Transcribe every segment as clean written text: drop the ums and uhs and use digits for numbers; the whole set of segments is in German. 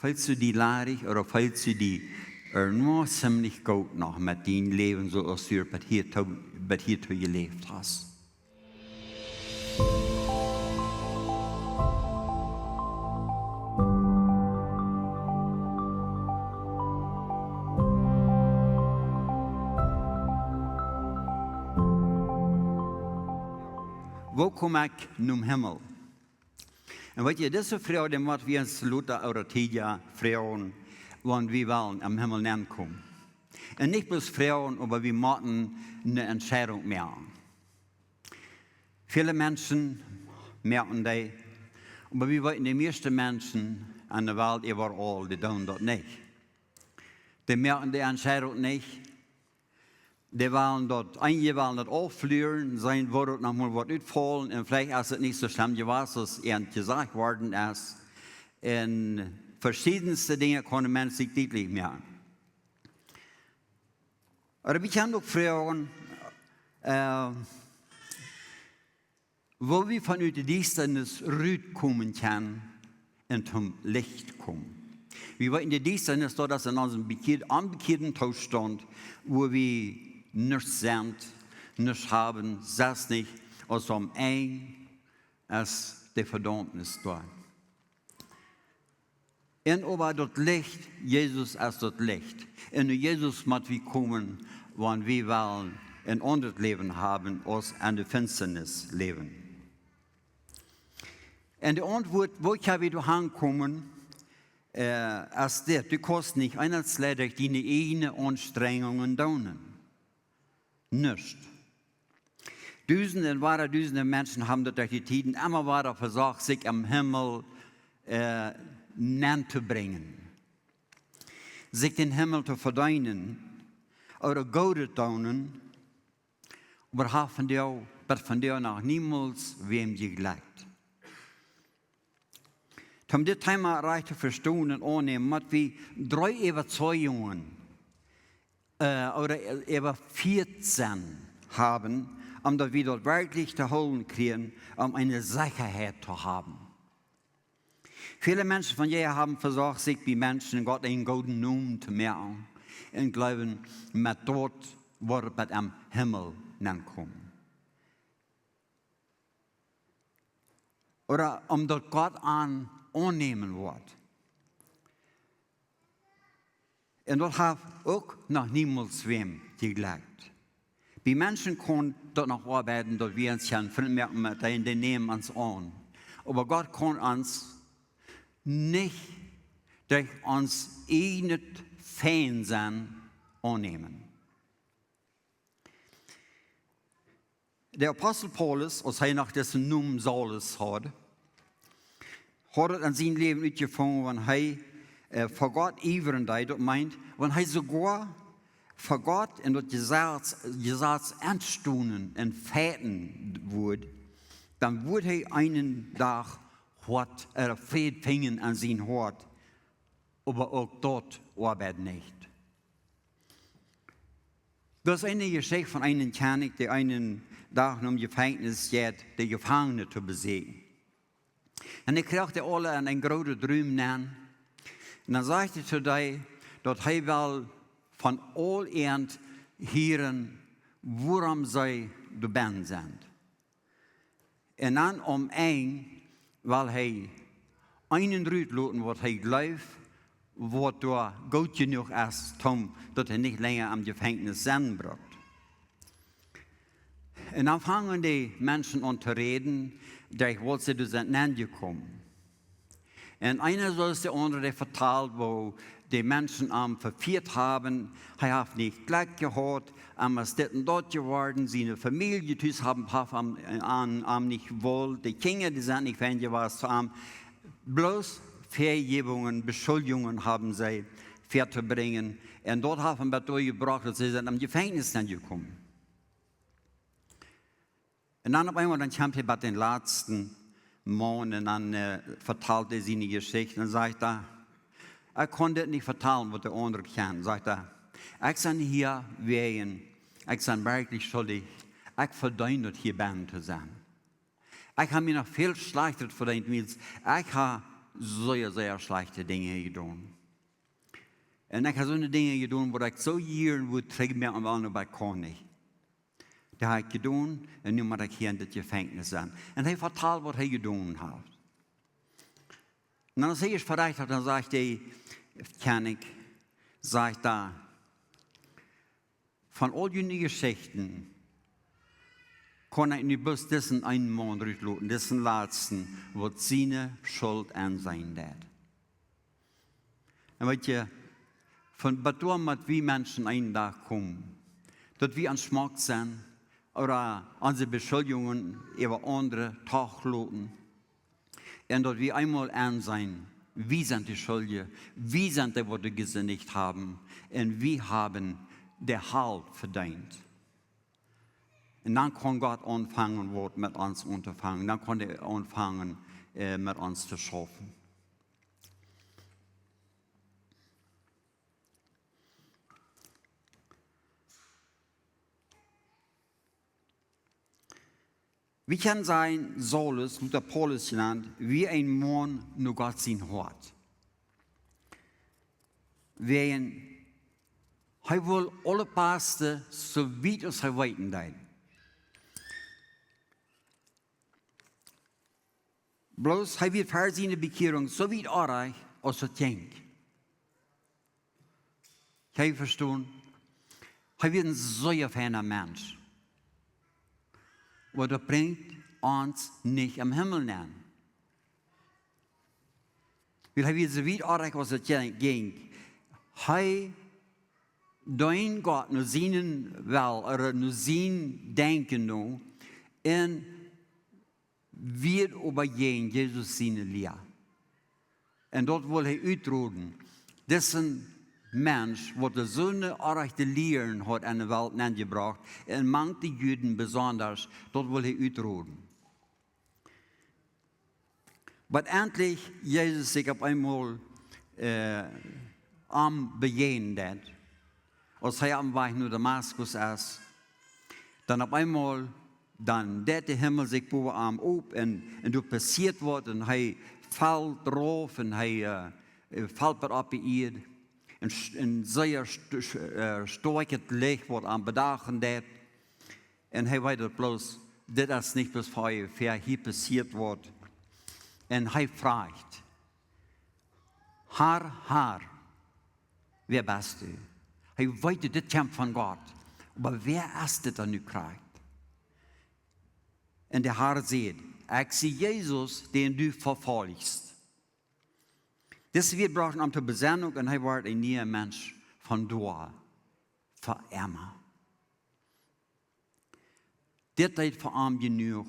Falls du die laarig oder falls du die nur ziemlich gut noch mit deinem Leben, so als du bis hierto gelebt hast. Wo kom ik nun Himmel? En weet je, deze vrouw, die moet we ons Luther oder Tidia vrouwen, want we willen am Himmel aankomen. En niet bloß vrouwen, aber wir moeten eine Entscheidung machen. Viele Menschen merken das, aber wir wissen, die meisten Menschen an der Welt überall, die tun das nicht. Die merken die Entscheidung nicht. Die wollen dort, einige wollen das auflösen, sein wird noch mal was uitvallen, und vielleicht ist es nicht so schlimm gewesen, als es gesagt worden ist. In verschiedenste Dinge können Menschen sich deutlich merken. Aber wir können auch fragen, wo wir von der Dienstnis rauskommen können und zum Licht kommen. Wir wollen in der Dienstnis dort, dass in unserem unbekehrten Zustand, wo wir nichts sind, nichts haben, selbst nicht, als am Ende ist die Verdammnis da. Und aber das Licht, Jesus ist das Licht. Und Jesus muss wir kommen, wenn wir wollen ein anderes Leben haben, als in der Finsternis leben. Und die Antwort, wo ich wieder hinkommen, ist das, du kannst nicht einerseits deine eigenen Anstrengungen tun. Nicht. Tausende Menschen haben durch die Tiden immer weiter versucht, sich am Himmel zu bringen. Sich den Himmel zu verdienen oder Gott zu tun, aber haben von dir noch niemals wem geglaubt. Um das Thema recht zu verstehen und annehmen, müssen wir 3 Überzeugungen oder über 14 haben, dass wir dort wirklich zu holen kriegen, eine Sicherheit zu haben. Viele Menschen von hier haben versucht, sich wie Menschen Gott einen guten Namen zu merken und glauben, mit dort wird es am Himmel kommen. Oder dort Gott annehmen wird. Und dort hat auch noch niemals wem geglaubt. Die Menschen können dort noch arbeiten, dort wir uns merken, die nehmen uns an. Aber Gott kann uns nicht durch uns eigenes Fansein annehmen. Der Apostel Paulus, als er nach dessen Namen Saulus hat es an seinem Leben uitgefangen, wenn er vor Gott ivern das meint, wenn er sogar vor Gott in das Gesetz anstunden und fäten würde, dann würde er einen Tag Fäd fingen an sein Hort, aber auch dort arbeitet nicht. Das ist eine Geschichte von einem König, der einen Tag im Gefängnis geht, die Gefangene zu besiegen. Und er kriegte alle einen großen Traum nennen. Und dann sagte er zu dir, dass er will von all Ernst hören, worum sie zu ben sind. Und dann weil er einen Rüd lassen, was er glaubt, was da gut genug ist, dass er nicht länger am Gefängnis sein braucht. Und dann fangen die Menschen an zu reden, durch was sie sind angekommen. Und einer so ist der andere verteilt, wo die Menschen verführt haben, er hat nicht Glück gehabt, ist dort und dort geworden, seine Familie, die haben nicht wohl, die Kinder, die sind nicht fähig gewesen zu haben. Bloß Vergebungen, Beschuldigungen haben sie vorzubringen. Und dort haben wir durchgebracht, dass sie sind am Gefängnis angekommen. Und dann auf einmal, dann kam er bei den letzten Mann und dann verteilte er seine Geschichte und sagte, er konnte nicht vertellen, was der andere kann. Sagt er, ich bin hier wegen, ich bin wirklich schuldig, ich verdiene es, hier bei zu sein. Ich habe mir noch viel schlechter verdient, als ich habe sehr, sehr schlechte Dinge getan. Und ich habe so eine Dinge getan, wo ich so Jahren würde, trägt mir am anderen Balkon nicht. Das habe ich getan, und nun muss ich hier in das Gefängnis sein. Und er vertalt, was er getan hat. Und dann sehe ich vielleicht, dann sagt er, Kjoakj, sagt da, von all den Geschichten kann ich nicht bloß diesen einen Mann rauslassen, diesen letzten, wo seine Schuld an sein wird. Und weißt du, von Batum mit wie Menschen einen Tag kommen, dass wir an Schmack sind, oder unsere Beschuldigungen über andere Tagloten, und dass wir einmal an sein, wie sind die Schuldige, wie sind die, die gesündigt haben, und wir haben der Halt verdient. Und dann kann Gott anfangen, mit uns unterfangen. Dann kann er anfangen, mit uns zu schaffen. Wir können sein, Saulus, der Paulus genannt, wie ein Mann nur Gott sein Hort. Er will alle Paste, so weit als er weiten dein. Bloß, er wird für seine Bekehrung so weit erreicht, als er denkt. Kann ich verstehen? Er wird ein sehr feiner Mensch. Aber das bringt uns nicht am Himmel nennen. Weil er wird so weit erreicht, als er denkt. Er dein Gott nur seinen Will, oder nur sein Denken nur, und wird übergehen, Jesus seine Lehre. Und dort will er ausdrücken, diesen Mensch, der so eine echte Lehren hat an der Welt angebracht, und manche Juden besonders, dort will er ausdrücken. Aber endlich, Jesus sich auf einmal am Begehen hat, als er am Weg nach Damaskus ist, dann auf einmal, dann der Himmel sich boven am op und du passiert wird und er fällt drauf und er fällt auf die Erde und sehr starkes Licht wird am Bedachen dat und er weiß bloß, das ist nicht bloß für hier passiert wird und er fragt, Herr, wer bist du? Er weiß, das kommt von Gott, aber wer ist das, der nu kriegt? Und der Herr sagt, ich sehe Jesus, den du verfolgst. Das wird brauchen um zur Besinnung und er wird ein neuer Mensch von dort, für immer. Das ist für ihn genug,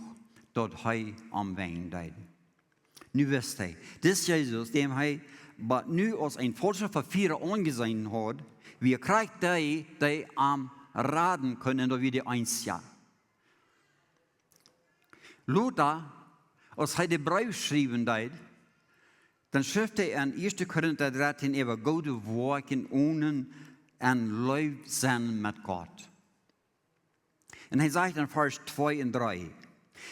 dass er am Wein ist. Nu wisst ihr, das Jesus, dem er nu als ein falscher Verführer angesehen hat, wie kriegt die am Raten können, da wir die eins ja. Luther, als er den Brief schreiben hat, dann schrift er in 1. Korinther 13 über gute Worte ohne ein Leib sein mit Gott. Und er sagt in Vers 2 und 3,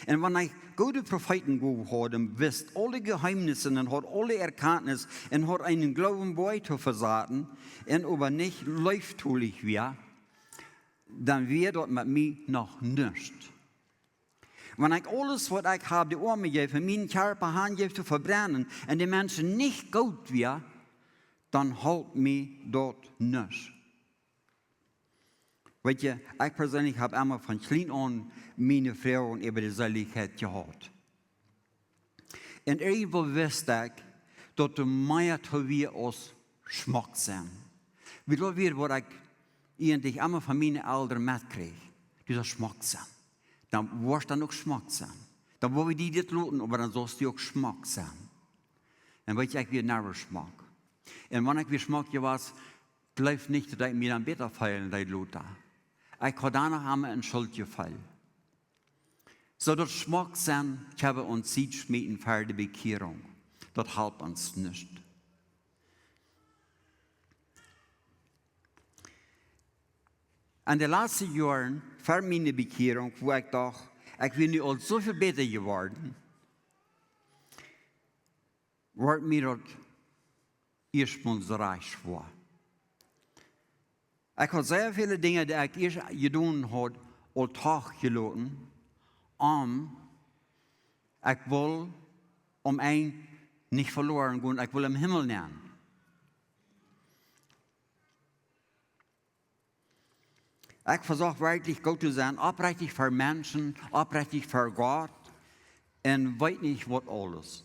und wenn ich gute Propheten gehabt habe, wisst alle Geheimnisse und hat alle Erkenntnis und hat einen Glauben weiter versaten und aber nicht läuftulich wir, dann wird dort mit mir noch nichts. Wenn ich alles, was ich habe, die Arme gebe, meinen Körper hingebe zu verbrennen und die Menschen nicht gut wird, dann hält mich dort nichts. Weißt du, ich persönlich habe immer von klein an meine Frauen über die Seligkeit gehabt. Und irgendwo wusste ich, dass die mehr zu wir als Schmuck sind. Wie das wird, was ich eigentlich immer von meinen Eltern mitkriege, dieser Schmuck sind. Dann wirst du dann auch Geschmack sein. Dann wollen wir die das luten, aber dann sollst du auch Geschmack sein. Dann weiß ich, wie ein Geschmack. Und wenn ich wie Geschmack was, bleibt nicht, dass ich mir dann besser feiern, als Luther. Ich kann danach haben einen Schuldgefall. So, das Geschmack sein, ich habe uns Zeit schmieden für die Bekehrung. Das hilft uns nicht. In den letzten Jahren, vor meiner Bekehrung, wo ich dachte, ich bin nicht so viel besser geworden, wordt mir dat eerstmals reich voor. Ik had zeer veel dingen die ik eerst gedaan had, al taag gelaten, ik wil een niet verloren gaan, ik wil im Himmel nemen. Ich versuche wirklich gut zu sein, aufrichtig für Menschen, aufrichtig für Gott und weiß nicht, was alles.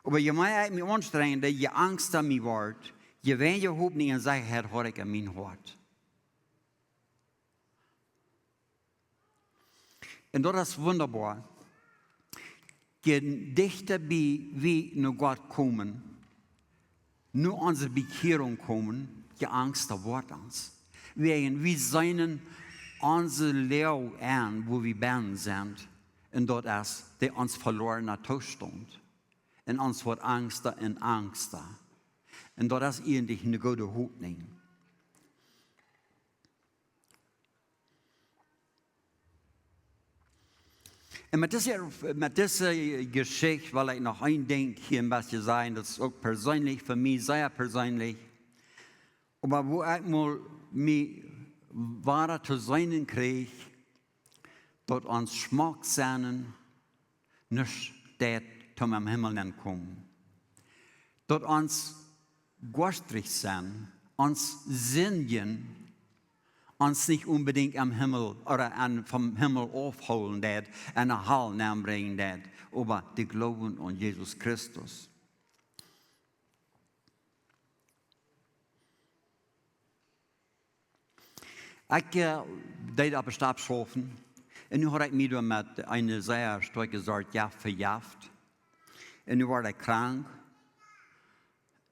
Aber je mehr ich mich anstrenge, je Angst an mir wird, je weniger Hoffnung und Sicherheit habe ich in meinem Hart. Und das ist wunderbar. Je dichter wir zu Gott kommen, nur unsere Bekehrung kommen, je Angster wird uns. Wir seien unsere Lehre an, wo wir ben sind, und dort ist der uns verlorener Zustand. Und uns wird Angster und Angster. Und dort ist eigentlich eine gute Hoffnung. Und mit dieser Geschichte will ich noch ein Ding hier ein bisschen sagen, das ist auch persönlich, für mich sehr persönlich. Aber wo ich mal mich wahrer zu sein kriege, dort uns Schmack sein, nicht der zum Himmel kommen. Dort uns gastrig sein, uns singen, uns nicht unbedingt am Himmel oder vom Himmel aufholen, dat, eine Hall bringen, dat, aber die Glauben an Jesus Christus. Ich deed op een stapschofen en nu had ik me door met een zeer sterke soort jacht verjaagd. En nu werd ik krank.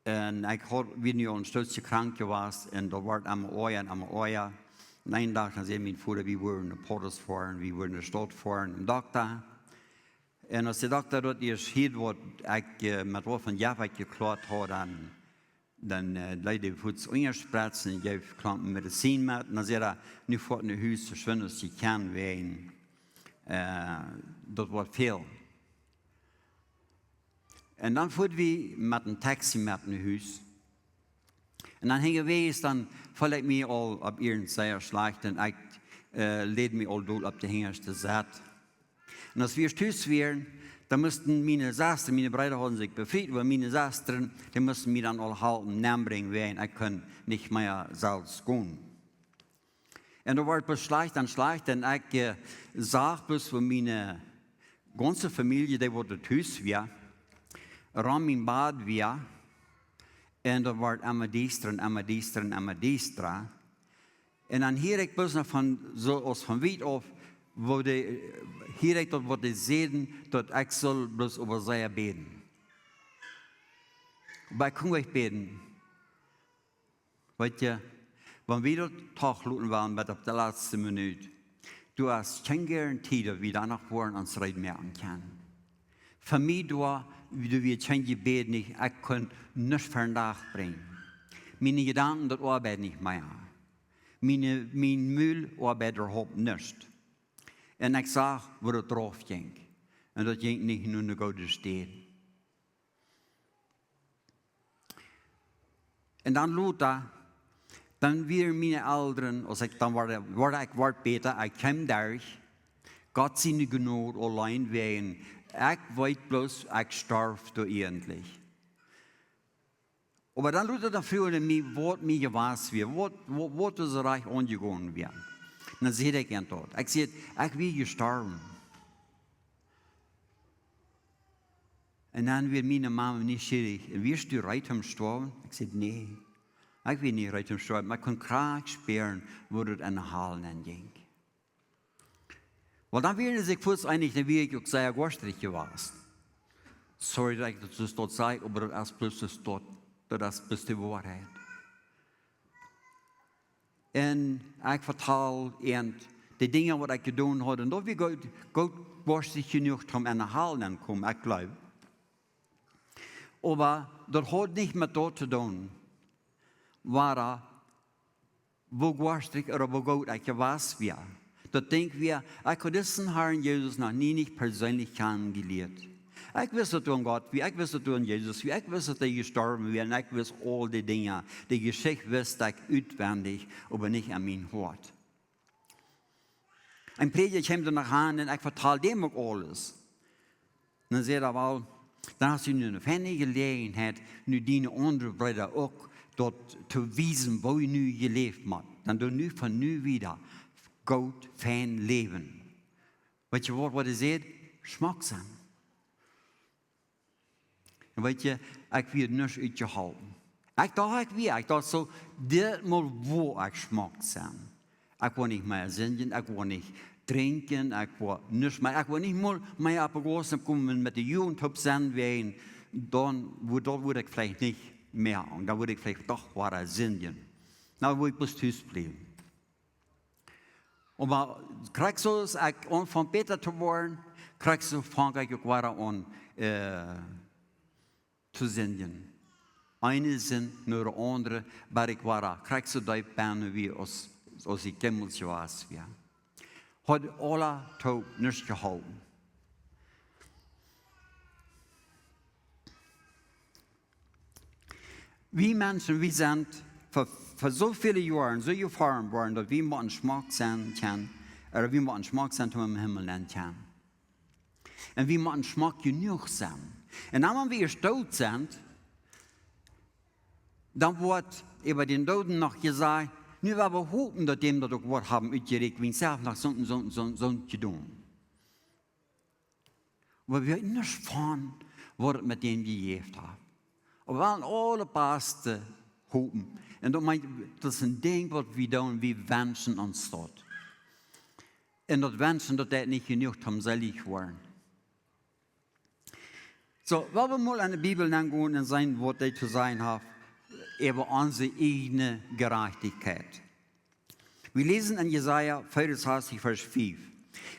En ik had weer nu al een stukje krank geweest en dat werd aan mijn oor. En een dag dan zei mijn vader, we worden naar Potters voeren, we worden naar stad voeren, een dokter. En als de dokter dat eerst hield, wat ik met wat van jacht geklaard had, dan leidde hij voets ingespraat en geef klanten medicijn met. En dan zei hij, nu voort naar huis, zo schön als je kan ween. Dat wordt veel. En dan voerden we met een taxi met naar huis. En dan gingen we dan voelde ik me al op ihren zeer slecht en ik leed me al dood op de hingerste zet. En als we thuis waren, dann mussten meine Schwestern, meine Brüder haben sich befreit, aber meine Schwestern, die mussten mir dann all halten, nahebringen, weil ich kann nicht mehr selbst gehen. Und da war es schlecht und ich sah bis, wo meine ganze Familie, die wurde Haus war, ran mein Bad war, und da war immer diestra und immer diestra und immer diestra. Und dann hier ich bis noch von weit auf, wo hier ik dat wat sehen, dat ik zal bloß over zij beten. Maar ik kon echt beten. Weet je, wenn wir dort Tagloten waren, mit auf der letzten Minute, du hast keine Garantie, dass wir danach wollen uns reden merken können. Für mich, du wirst kein Gebet nicht, ich kann nichts vernachbringen. Meine Gedanken, das arbeiten nicht mehr. Mein Müll arbeitet überhaupt nicht. En ik zag waar het drauf ging. En dat ging niet in een goede stad. En dan Luther, dan weer mijn ouderen, als ik dan word beter, ik kwam daar. Gott seine Gnade allein wegen. Ik weet bloß, ik sterf da endlich. Aber dann Luther, dann früher mich, was mir gewas wird, was das Reich angegangen wird. En dan zei ik aan dat. Ik zei, ik wil gestorven. En dan werd mijn mama nieuwsgierig. Wirst du reit am sterven? Ik zei, nee. Ik wil niet reit am sterven. Maar ik kon graag spüren, wo het aan de halen ging. Want dan werd ik voels einig, dan werd ik ook zeer gastrig geweest. Sorry dat ik dat zo zei, maar dat is plus dat is plus de waarheid. En ik vertel de dingen wat ik gedaan had. En dat we goed was genoeg om aan de halen te komen, ik geloof. Maar dat had niet met dat te doen. Waar wo gastrig oder wo goed ik was weer. Dat denk wir, ik had diesen Herrn Jesus noch nie nicht persönlich kennengelernt. Ik wist het door God, wie ik wist het door Jezus, wie ik wist dat hij gestorben werd, en ik wist al die dingen. Die Geschichte wist ik uitwendig, aber niet aan mijn hart. Een prediger kwam er naar aan en ik vertel dem ook alles. En dan zei hij wel, dan hast du nu een fijne gelegenheid, nu die andere broeder ook, dat te wijzen, waar je nu geleefd hebt. Dan doe nu van nu wieder goed, fijn leven. Weet je wat hij zegt? Schmackzaam. En weet je, ik wil niets uit je houden. Ik dacht zo, dit moet waar ik schmackzaam. Ik wil niet meer zingen, ik wil niet drinken, ik wil niets meer. Ik wil niet meer op een grote komen met de jugend op zijn, dan word ik vielleicht niet mehr. En dan word ik vielleicht toch waar zingen. Nou wil ik bloß thuis blijven. Maar krijg zo, om van beter te worden, krijg zo vang ik ook weer aan te zingen. Eine zin naar de andere, maar ik weer krijg zo die bijna weer als ik Himmeltje was. Ja. Had alle toe niet gehouden. Wie mensen, wie zijn voor zoveel jaren zo ervaren worden, dat we moeten smaak zijn kan, of we moeten smaak zijn om hem Himmel nemen kan. En we moeten smaak genoeg zijn. En als we dood zijn, dan wordt über den Doden nog gezegd, nu we hopen dat dem dat ook wat hebben uitgereikt, wie zelf nog zo'n gedaan. Maar we weten niet van wat het met dem gegeven heeft. We willen alle beste hopen. En dat is een ding wat we doen, we wensen ons dat. En dat wensen dat niet genoeg tomzellig worden. Zo, wat we mal aan de Bibel gaan en zijn wat hij te zijn heeft, über onze eigen gerechtigheid. We lezen in Jesaja 64, Vers 5.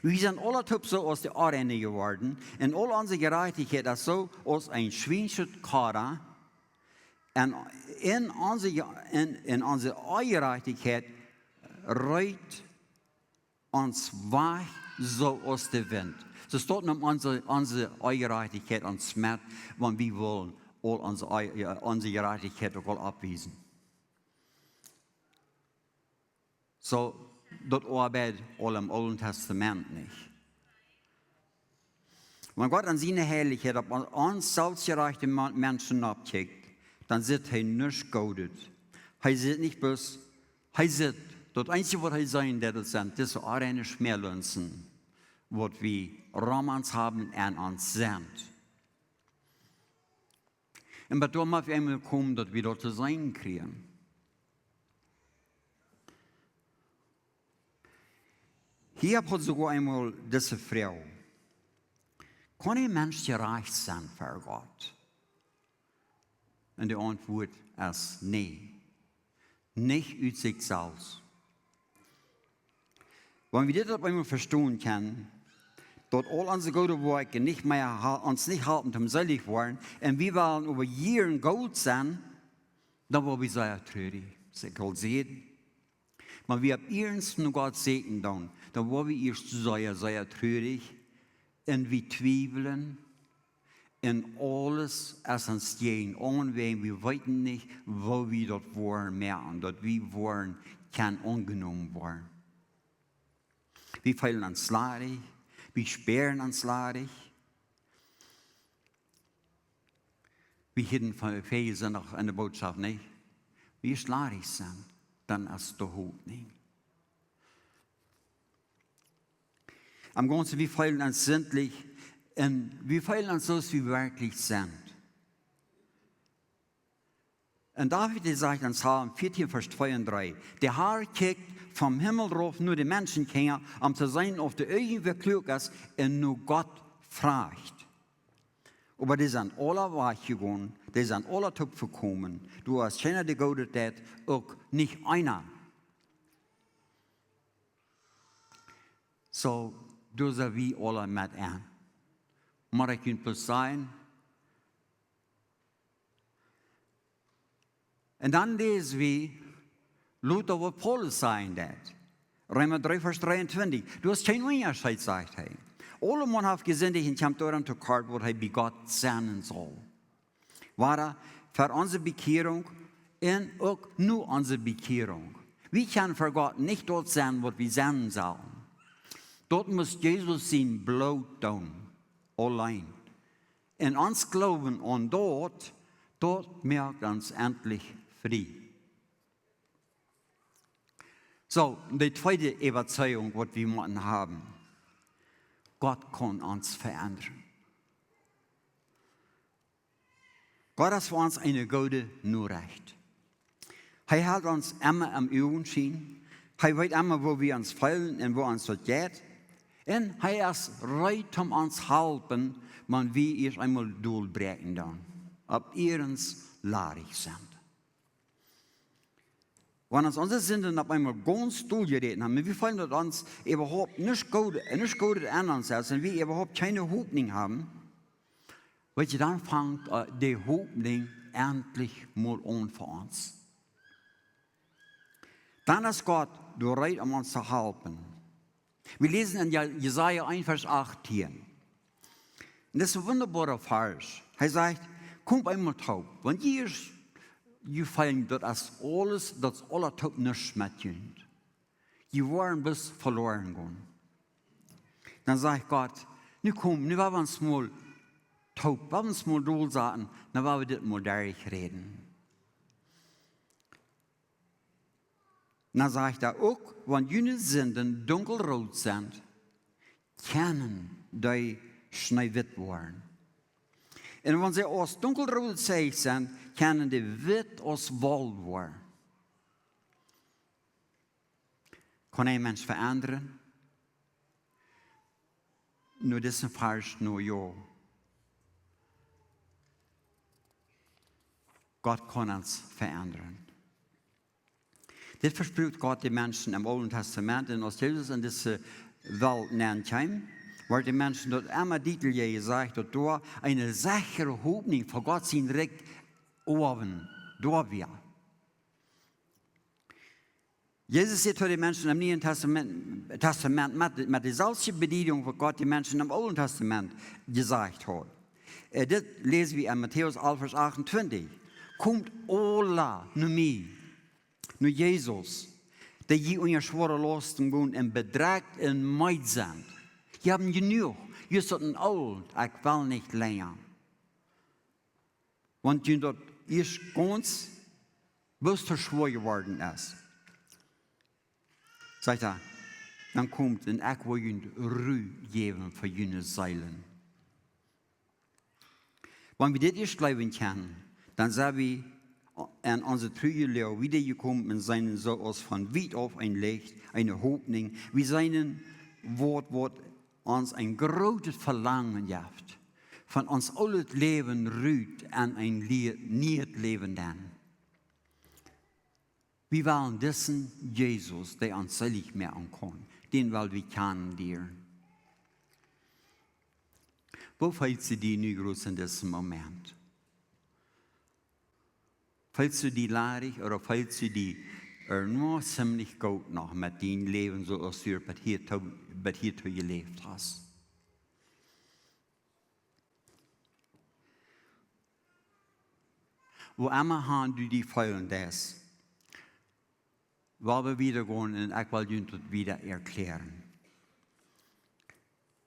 We zijn alle top zo als de arena geworden, en al onze gerechtigheid is zo als een schweinsche kader. En in onze ongerechtigheid rijdt ons weg zoals de wind. Zo staat om onze ongerechtigheid ons smet, want we willen al onze gerechtigheid ook al afwijzen. Zo, dat arbeidt al im Alten Testament niet. Wanneer God aan zijn heiligheid op ons zelfgerechte mensen opkijkt, dan zit hij niet godet. Hij zit niet bus. Hij zit, dat enige wat hij zijn, dat zijn deze arene Schmerlünsen, wat we Romans hebben en ons zijn. En maar toen mag eenmaal komen, dat we dat te zijn krijgen. Hier hat sogar einmal diese Frau. Kann ein Mensch gerecht sein für Gott? Und die Antwort ist nee. Nicht aus sich selbst. Wenn wir das einmal verstehen können, dass all unsere guten Werke nicht mehr uns nicht halten zum selig worden, und wir wollen über Jahren gut sein, dann wollen wir sehr traurig. Ich will sehen. Maar wie op eerst nog God zegen dan worden we eerst zeer treurig en we twijfelen en alles is ons tegen onween. We weten niet waar we dat worden merken, dat we worden kan ongenomen worden. We feilen ons larig, we speren ons larig. We hebben van veel zin nog in de boodschap niet. We slarig zijn. Dan is de hoop niet. Am Ganzen, wir feilen uns sündlich und wir feilen uns so, wie wir wirklich sind. Und David sagt in Psalm 14, Vers 2 und 3, der Herr kijkt vom Himmel drauf, nur die Menschen kennen, um zu sein auf die Augen, wer klug ist, und nur Gott fragt. Aber die sind alle weggegangen, die sind alle topgekommen. Du hast keiner die Gute, auch nicht einer. So, du sind wie alle mit an. Maar ik kan bloß sein. Und dann lesen wir, Luther, was Paulus sagen hat. Römer 3, Vers 23. Du hast kein Unterschied, sagt er. Alle man heeft gezien dat hij komt door aan te kort wat hij bij God zenden zal. Waar voor onze bekering en ook nu onze bekering. We kunnen voor God niet dort zijn wat we zenden sollen. Dort muss Jesus zijn bloed doen, allein. En ons glauben aan dort maakt ons endlich vrij. So, die zweite Überzeugung, was wir müssen haben. Gott kann uns verändern. Gott ist für uns eine gute Nachricht. Er hält uns immer am Augen schienen. Er weiß immer, wo wir uns fühlen und wo uns das geht. Und er ist bereit, uns zu helfen, wenn wir erst einmal durchbrechen dann. Ob uns laarig sind. Wenn uns unsere Sünden auf einmal ganz durchgereden haben, wir fühlen, dass uns überhaupt nicht gut an uns ist und wir überhaupt keine Hoffnung haben, weil dann fängt die Hoffnung endlich mal an für uns. Dann ist Gott bereit, uns zu helfen. Wir lesen in Jesaja 1, Vers 18. Und das ist ein wunderbarer Vers. Er sagt, kommt einmal taub, wenn ihr fallen, dass alle taub nichts mehr tun. Die waren bis verloren gehen. Dann sagt Gott, nu komm, nu wollen wir uns mal taub, wollen wir uns mal durchsagen, dann wollen wir das mal durchreden. Dann sagt er auch, wenn jene Sünden dunkelrot sind, können die schneewit worden. Und wenn sie aus dunkelrot sind, können die wit aus Woll worden. Kann ein Mensch verändern? Nur das ist falsch, nur ja. Gott kann uns verändern. Das verspricht Gott den Menschen im Alten Testament, und als Jesus in diese Welt kam, weil die Menschen dort immer deutlich gesagt, dass dort eine sichere Hoffnung für Gott sein Recht oben, da wir. Jesus sagt zu den Menschen im Neuen Testament mit derselben Bedienung, was Gott den Menschen im Alten Testament gesagt hat. Das lesen wir in Matthäus 11, Vers 28. Kommt alle zu mir, nur Jesus, der je unter schwere Lasten wohnt und bedrängt und Meid sind. Die haben genug. Ihr seid alt, ich will nicht länger. Und die dort erst ganz bis zu schwer geworden ist. Sagt er, dann kommt und ich will ihnen Ruhe geben für ihre Seelen. Wenn wir das erst leben können, dann sind wir an unsere treue Lehre wiedergekommen und seien so aus von weit auf ein Licht, eine Hoffnung, wie seinen Wort uns ein großes Verlangen gibt, von uns alles Leben rührt an ein neues Leben dann. Wir wollen diesen Jesus, der uns selig machen kann, den wollen wir kennenlernen. Wo fällt sie die nu groß in diesem Moment? Fällst du die laarig oder fällst du die nur ziemlich gut noch mit deinem Leben, so als du bis hierto gelebt hast? Wo immer haben du die Feuern das, weil wir wieder gehen und ich will dir das wieder erklären.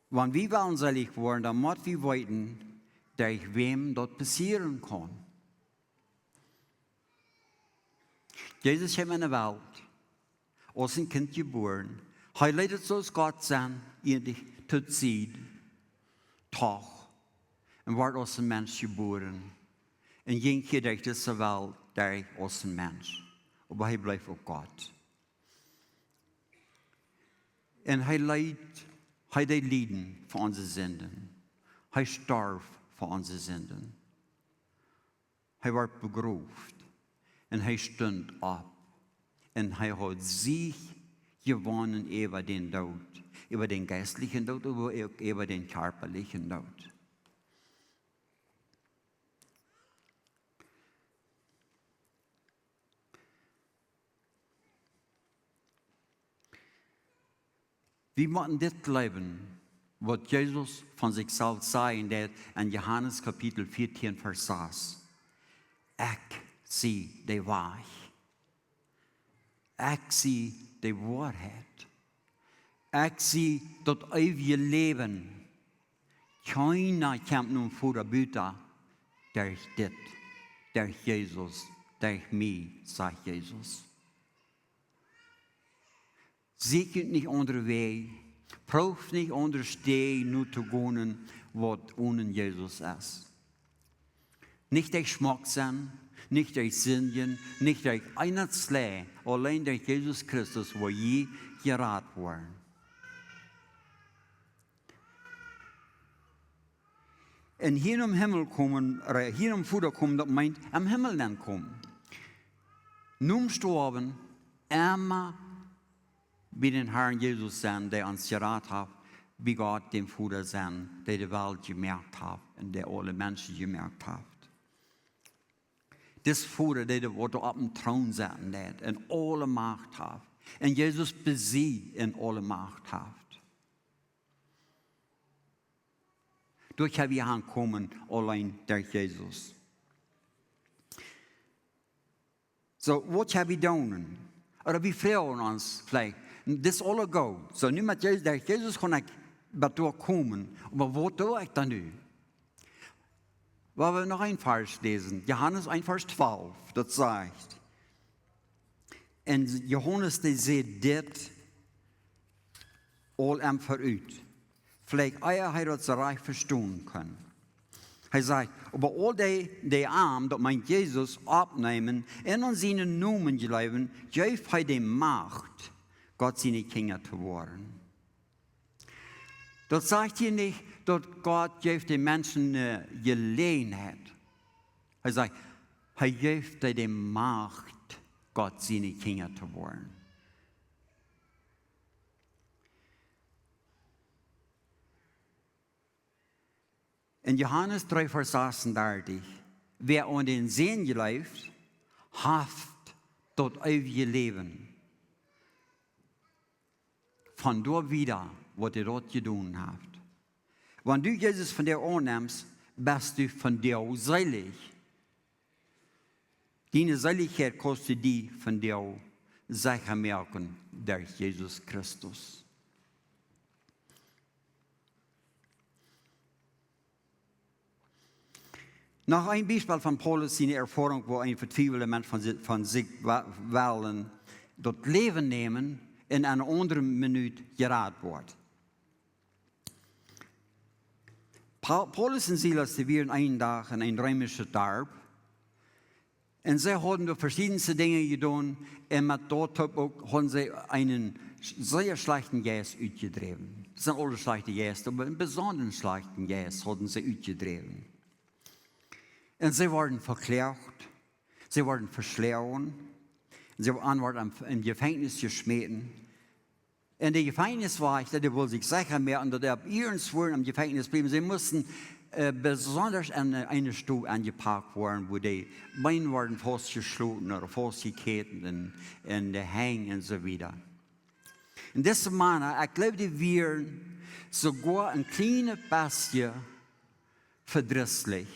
Wenn wir wollen selig werden, dann müssen wir wissen, dass wem das passieren kann. Jesus kam in die Welt, als ein Kind geboren. Er leidet so als Gott sein, endlich tot Zeit, Tag, und wird als ein Mensch geboren. Und ging hier durch diese Welt, durch als ein Mensch. Aber er bleibt auch Gott. Und er leidet, er leiden für unsere Sünden. Er starb für unsere Sünden. Er wird begraben. Und er stund ab. Und er hat sich gewonnen über den Tod. Über den geistlichen Tod, aber auch über den körperlichen Tod. Wir müssen das leben, was Jesus von sich selbst sagt in Johannes Kapitel 14, Vers 6. Ich zie de Wajch. Ich zie de Wahrheit. Ich zie das ewige Leben. Keiner kommt nun vor der Bühne, durch dit, durch Jesus, durch mich, sagt Jesus. Siegt nicht andere Weg, prüft nicht andere Steg, nur zu gehen, was ohne Jesus ist. Nicht durch Schmucksen, nicht durch Sünden, nicht durch einen Schlag, allein durch Jesus Christus, wo je gerat worden. Und hier im Himmel kommen, oder hier im Futter kommen, das meint, am Himmel dann kommen. Nun sterben, immer bei den Herrn Jesus sein, der uns gerat hat, wie Gott dem Futter sein, der die Welt gemerkt hat und der alle Menschen gemerkt hat. Das Futter, der auf dem Thron sitzen hat und alle Macht hat. Und Jesus besiegt und alle Macht hat. Durch haben wir ankommen, allein durch Jesus. So, was haben wir tun? Oder wir freuen uns vielleicht. Das ist alles gut. So, nu met Jesus, durch Jesus kann ich kommen. Aber was tue ich dann nu? Weil wir noch ein Vers lesen. Johannes 1, Vers 12. Das sagt. Und Johannes, der sieht das all am verüht. Vielleicht er das reich verstehen können. Er sagt, aber all die Armen, das meint Jesus, abnehmen, und an seinen Namen glauben, gibt er die Macht, Gott seine Kinder zu werden. Das sagt hier nicht, dass Gott gibt den Menschen eine Gelegenheit. Er sagt, er gibt dir die Macht, Gott seine Kinder zu werden. In Johannes 3, Vers 36, wer an den Seen glaubt, haft das ewige Leben. Von dort wieder, was ihr dort getan habt. Wenn du Jesus von dir annimmst, bist du von dir selig. Deine Seligkeit kostet die von dir sicher merken durch Jesus Christus. Noch ein Beispiel von Paulus, seine Erfahrung, wo ein vertweifelter Mensch von sich wählen, das Leben nehmen, in einer anderen Minute geraten wird. Paulus und Silas, die waren einen Tag in ein römisches Dorf. Und sie haben durch verschiedenste Dinge getan. Und mit dort haben sie einen sehr schlechten Geist ausgetrieben. Das sind alle schlechte Geister, aber einen besonders schlechten Geist haben sie ausgetrieben. Und sie wurden verklagt, sie wurden verschlagen, sie wurden im Gefängnis geschmissen. In der Gefängnis war ich, die wohl sich sicher mehr, und da ihren Schwuren im Gefängnis blieben. Sie mussten besonders an eine Stuhl angepackt werden, wo die Beine wurden festgeschlossen oder festgekettet in der Hängen und so weiter. In diesem Mann, ich glaube, wir sogar ein kleines bisschen verdrießlich.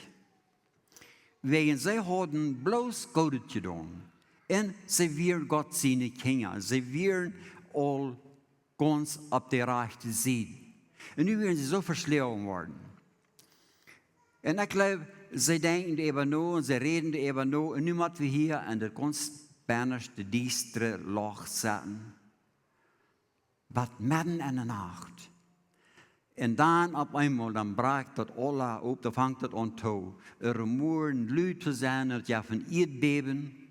Wegen sie haben bloß Gutes getan. Und sie wären Gott seine Kinder. Sie wären all ganz auf der rechten Seite. Und nun werden sie so verschlagen worden. Und ich glaube, sie denken darüber nach und sie reden darüber nach. Und nun müssen wir hier an der ganz bernerste, düstere Loch sitzen. Was mitten in der Nacht. Und dann auf einmal, dann bricht das alles auf, da fängt das an zu rumoren, Leute zu sein, und ja von Erdbeben.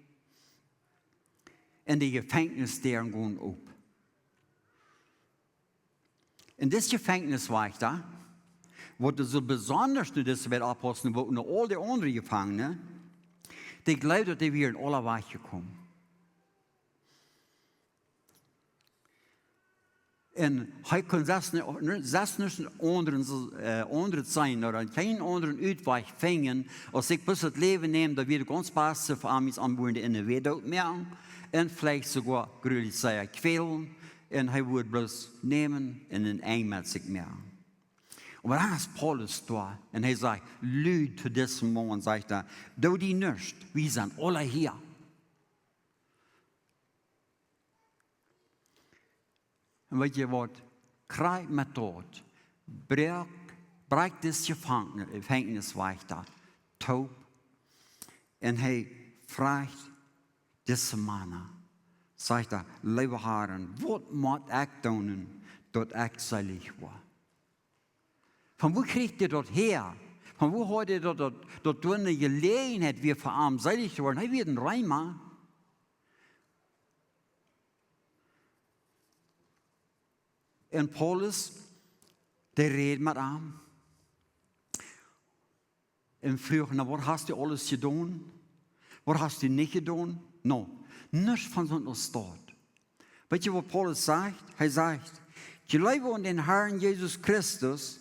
Und die Gefängnis, deren gehen auf. In das Gefängnis war ich da, wurde so besonders, das wird Apostel, wo noch all die anderen Gefangenen, die glaubten, die wären alle weggekommen. Und hij kon zelfs niet anderen zijn, oder keinen anderen Uitweg finden, als ik bis het leven neem, dat wir ganz passiv amis anwohnen in der Welt mehr, und vielleicht sogar gründlich quälen, und hij würde bloß nehmen in den Eng mit sich mehr. Maar dan is Paulus daar. En hij zegt, luid tot deze man, zegt hij, doe die niet, we zijn alle hier. En weet je wat? Krijg met dat. Breek deze gevangeniswachter toe. En hij vraagt deze mannen. Zegt hij, lieve heren, wat moet ik doen, dat ik zalig word? Van waar kreeg je dat her? Van waar had je dat toen een gelegenheid weer voor arm zalig te worden? Hij werd een Rijmer. En Paulus, der reed met hem. En vroeg, nou, wat hast du alles gedaan? Wat hast du niet gedaan? Nou, niets van zo'n staat. Weet je wat Paulus zegt? Hij zegt, geloof aan den Herrn Jezus Christus,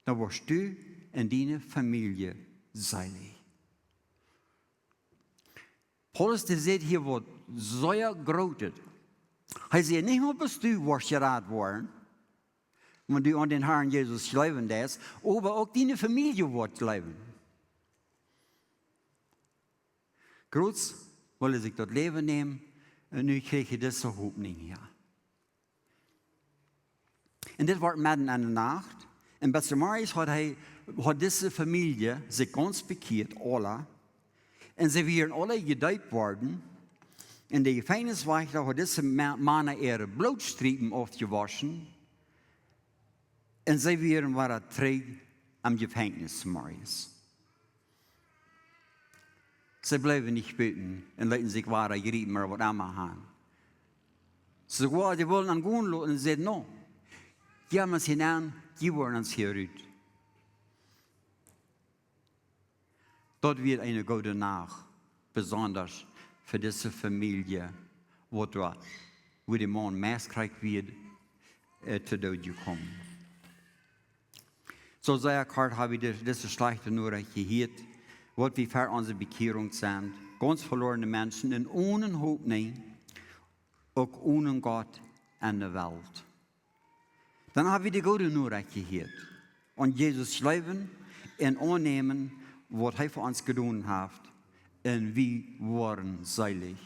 dan word u en die familie zalig. Paulus zegt hier wat zeer groot is. Hij zegt niet nur, bis du wirst gered worden, wenn du an den Herrn Jesus glauben lässt, aber auch deine Familie wird glauben. Groß wollte sich das Leben nehmen, und nu kreeg je deze Hoffnung hier. En dit wordt midden in de nacht. En bij Marius had deze familie zich ganz bekeerd, alle. En ze werden alle gedoopt worden. En de gevangeniswachter had deze mannen ihre bloedstrepen afgewaschen. En ze waren terug am Gefängnis Marius. Ze bleven niet buiten en lieten zich waren geriepen, maar wat aan gaan. Ze wilden aan gaan lopen en zeiden, no, ja, maar ze aan, die worden ons hieruit. Dat wird eine gute Nacht, besonders für diese Familie, wo der Mann meeskrijgt wird, te dood gekommen. So sehr kort habe ich diese schlechte Nachricht gehört, wat wir für unsere Bekehrung sind, ganz verlorene Menschen und ohne Hoffnung, auch ohne Gott in der Welt. Dann haben wir die gute Nachricht gehört und Jesus leben und annehmen, was er für uns getan hat, und wir waren selig.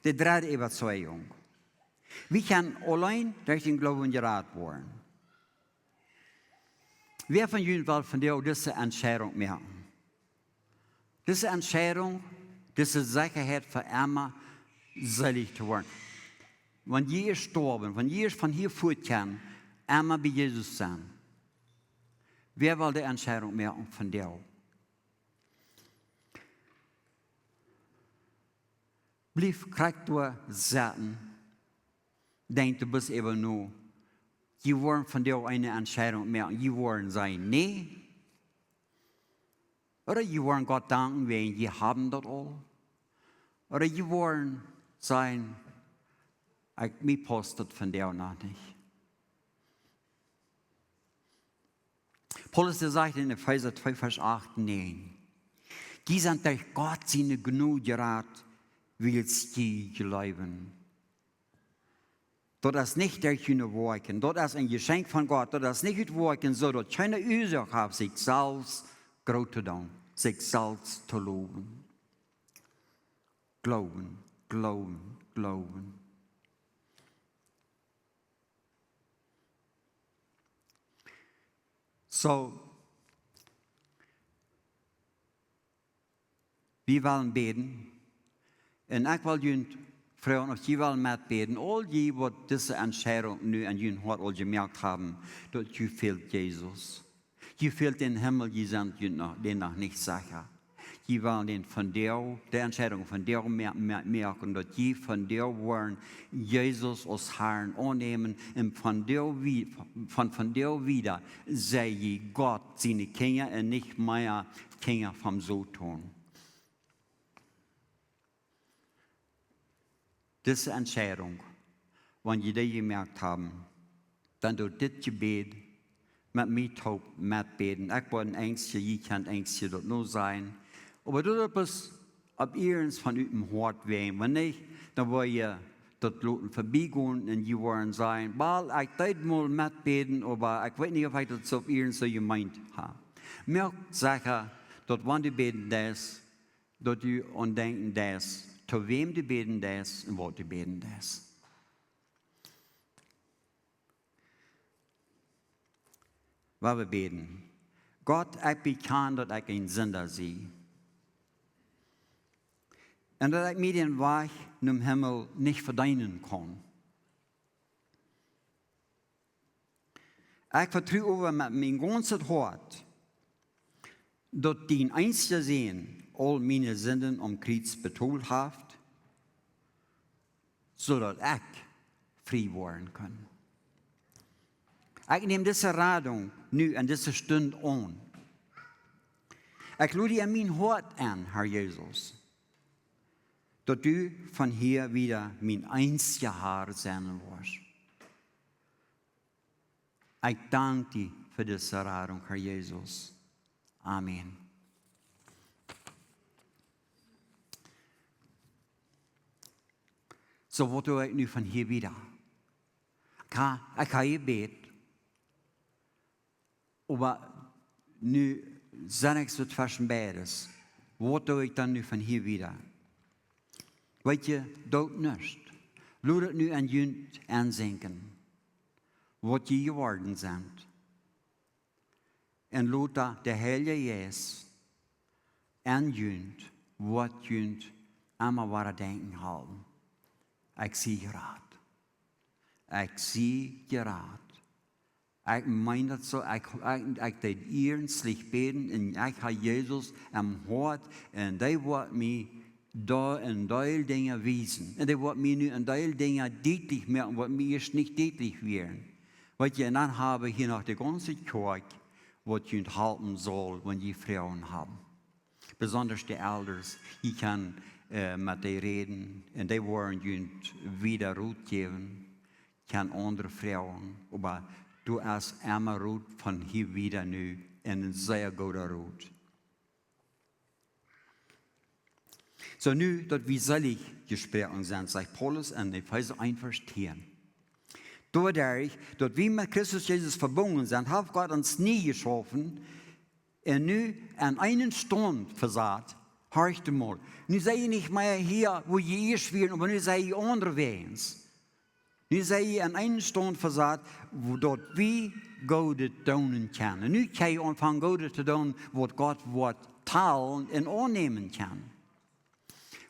Die dritte Überzeugung. Wir können allein durch den Glauben gerettet werden. Wer von Ihnen will von dir diese Entscheidung machen? Diese Entscheidung, diese Sicherheit für immer selig zu werden. Wenn je sterben, wenn je von hier fortkommen, immer bei Jesus sein. Wer will die Entscheidung machen von dir? Blieb krijgt door zaten. Denk, du bist eben nur. Die wollen von dir eine Entscheidung machen. Die wollen sagen, nee. Oder die wollen Gott danken, wegen die haben das all. Oder die wollen sagen, mir passt das von dir noch nicht. Paulus sagt in Epheser 2, Vers 8, nein. Die sind durch Gott seine Gnade gerettet, willst die glauben. Das ist nicht durch ihre Werke, das ist ein Geschenk von Gott, das ist nicht durch Werke, so dass keine Ursache hat, sich selbst groß zu tun, sich selbst zu loben. Glauben, glauben, glauben. So, wir wollen beten. Und ich will Ihnen fragen, ob Sie wollen mitbeten. All die, die diese Entscheidung nu an Ihren Hort all gemerkt haben, dass Sie fehlt Jesus. Sie fehlt den Himmel, Sie sind den noch nicht sicher. Sie wollen den von der Entscheidung von der merken, dass Sie von der wollen Jesus als Herrn annehmen und von der wieder sei Gott seine Kinder und nicht mehr Kinder vom Satan. Diese Entscheidung, wenn Sie die gemerkt haben, dann durch das Gebet mit mir taub mitbeten. Ich bin Ängste, ich kann Ängste dort nur sein. Aber du bist ab irgendwas von dem Hort wehen. Wenn nicht, dann dat voorbijgaan en je worden zijn, wel, ik deed mal met beden, maar ik weet niet of ik dat zo op iedereen zo gemeend heb. Maar ik zeg dat wanneer je beden is, dat je ontdenken is, te wem je beden is en wat je beden is. Waar we beden. God, ik beken dat ik een zinder zie. En dat ik met den Wajch naar Himmel niet verdienen kan. Ik vertrouw over met mijn ganze hart, dat die einzige zin al mijn zinden om Christus betoeld heeft, zodat ik vrij worden kan. Ik neem deze radung nu en deze stund aan. Ik lade in mijn hart aan, Herr Jezus, dat u van hier wieder mijn einzige Haar zijn wordt. Ik dank u voor deze radung, Herr Jezus. Amen. Zo wat doe ik nu van hier wieder? Ik ga je bed. Maar nu zeg ik zo tussen beides. Wat doe ik dan nu van hier wieder? Weet je, dood niets. Laat het nu aan je aanzinken. Wat je geworden bent. En laat dat de Heilige Geest aan je wat je allemaal waar denken houden. Ik zie je raad. Ik zie je raad. Ik meen dat zo. Ik deed hier een slecht beden en ik ga Jezus am hart en die wordt mij daar een deel dingen wijzen. En die wordt mij nu een deel dingen duidelijk maken, wat mij eerst niet duidelijk werden. Weet je, en dan hebben we hier nog de ganze Kjoakj, wat je onthalten zal, wanneer je vrouwen hebben. Besonders de ouders, je kan met die reden en die worden je wieder roet geven. Kan andere vrouwen, maar du als arme roet van hier wieder nu en een zeer goede roet. Zo nu dat we zellig gesproken zijn, zegt Paulus en Epheser 1 vers 10. Doordat dat we met Christus Jezus verbunden zijn, heeft God ons nie geschaffen en nu aan einen Stund verzagt, horcht mal. Nu sei je niet meer hier, wo je eerst weer, maar nu sei je onderwegs. Nu sei je aan einen Stund verzagt, dat we Gode doen kunnen. Nu kan je van Gode te doen, wat God wordt talen en aannemen kan.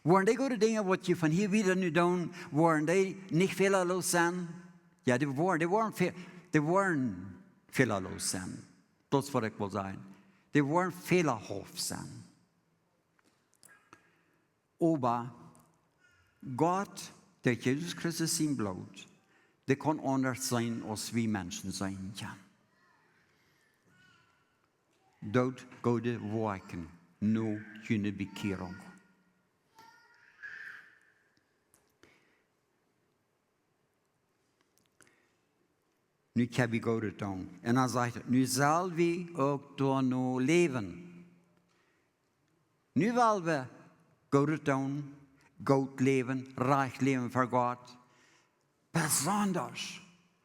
Waren die goede dingen wat je van hier wieder nu doen, waren die niet fehlerloos zijn? Ja, die waren fehlerloos zijn. Dat is wat ik wil zeggen. Die waren fehlerhaft zijn. Maar God, der Jesus Christus zijn bloed, die kan anders zijn als wie mensen zijn kan. Dat Gode werken, nu hun bekering. Nu kan we Gode doen. En dan zegt hij, nu zal we ook door nu leven. Nu willen we Gode doen, goed leven, rijk leven voor God. Besonders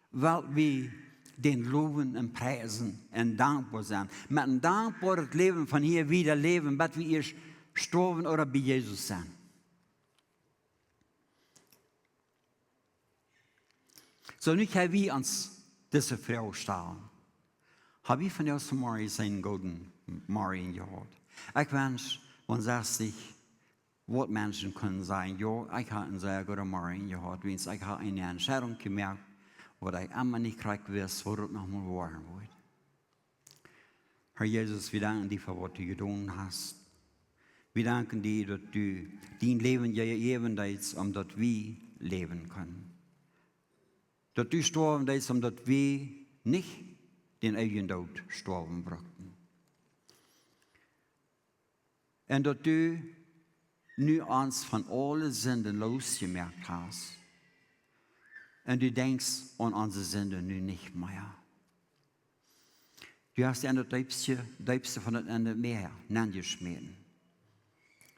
willen we den loven en prijzen en dankbaar zijn. Met een dankbaar het leven van hier wieder leven, dat we eerst sterven of bij Jezus zijn. Zo nu gaan we ons deze vrouw staan. Heb je van jou vanmorgen zijn golden morgen gehad? Ik wens, want zegt zich, wat mensen kunnen zijn, ja, ik heb een zeer goede morgen gehad, want ik heb een entscheidung gemerkt, wat ik allemaal niet krijg wist, wat het nog maar worden wordt. Herr Jezus, we danken dir voor wat du gedaan hast. We danken dir, dat du dein leven gegeven hebt, omdat we leven kunnen. Dat du gestorben ist, omdat we niet den eigen dood sterven brachten. En dat du nu ons van alle zinden losgemerkt hast. En du denkst aan onze zinden nu niet meer. Du hast aan het diepste van het einde meer neergesmeten.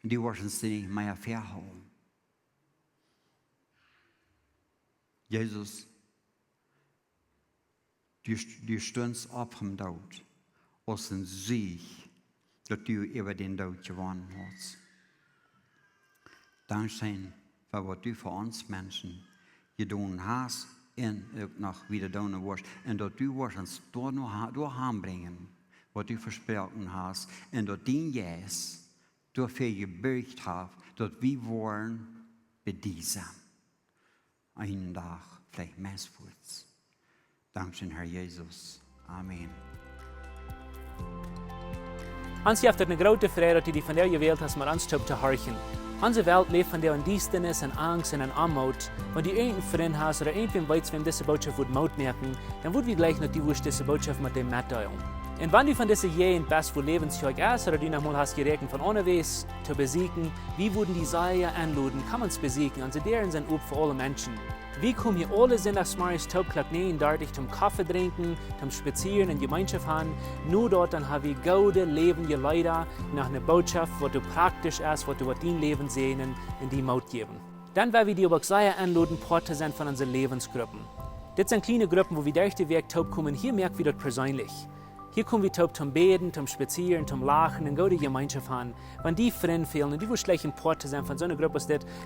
En du wordt ons niet meer verhouden. Jesus, du stundst op vom Tod, als een Sieg, dat du über den Tod gewonnen hast. Dankzij voor wat du voor ons mensen gedaan hast en ook nog wieder doen wirst. En dat du ons door aanbrengen, wat du versproken hast. En dat dien jes, door veel gebuigd heeft, dat we worden bij deze. Een dag, vielleicht meesvoorts. Dankzij Herr Jesus. Amen. Ons heeft het een grote vrede dat die van jou gewählt hast, maar ons te horchen. Onze Welt leeft van der Diestenis en Angst en Armut. Wenn du irgendeinen Freund hast oder irgendwem weißt, wem diese Botschaft wird Maut merken, dann wird wir gleich noch die Wurst diese Botschaft mit dem mitteilen. Und wenn du von dieser je best für Läwens Kjoakj ist oder du noch mal hast gerechnet von unterwegs zu besiegen, wie würden die Seier anluden, kann man es besiegen, und sie deren sind up für alle Menschen. Wir kommen hier alle Sonntagsmorgens Taubklapp 39 zum Kaffee trinken, zum Spazieren und Gemeinschaft haben. Nur dort dann haben wir gute Leben Leute nach einer Botschaft, wo du praktisch ist, wo du dein Leben sehen und die Maut geben. Dann werden wir die aber sehr anladen, Porte sind von unseren Lebensgruppen. Das sind kleine Gruppen, wo wir durch den Weg taub kommen. Hier merken wir das persönlich. Hier kommen wir taub zum Beten, zum Spazieren, zum Lachen und gute Gemeinschaft haben. Wenn die Freunde fehlen und die schlecht in Porte sind von so einer Gruppe,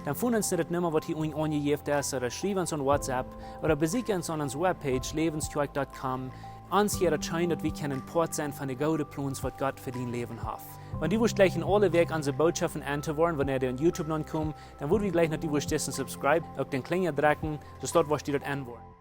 dann finden uns nicht mehr, was hier angegeben ist, oder schreiben uns an WhatsApp, oder besuchen uns an unserer Webpage, läwenskjoakj.com. Uns hier erscheint, dass wir können Port sein von den guten Plänen, was Gott für dein Leben hat. Wenn die gleich in alle Weg unsere Botschaften anzuhören, wenn ihr auf YouTube noch kommt, dann würden wir gleich noch die dessen subscribe, auf den Klinger drücken, dass dort was die dort anwählen.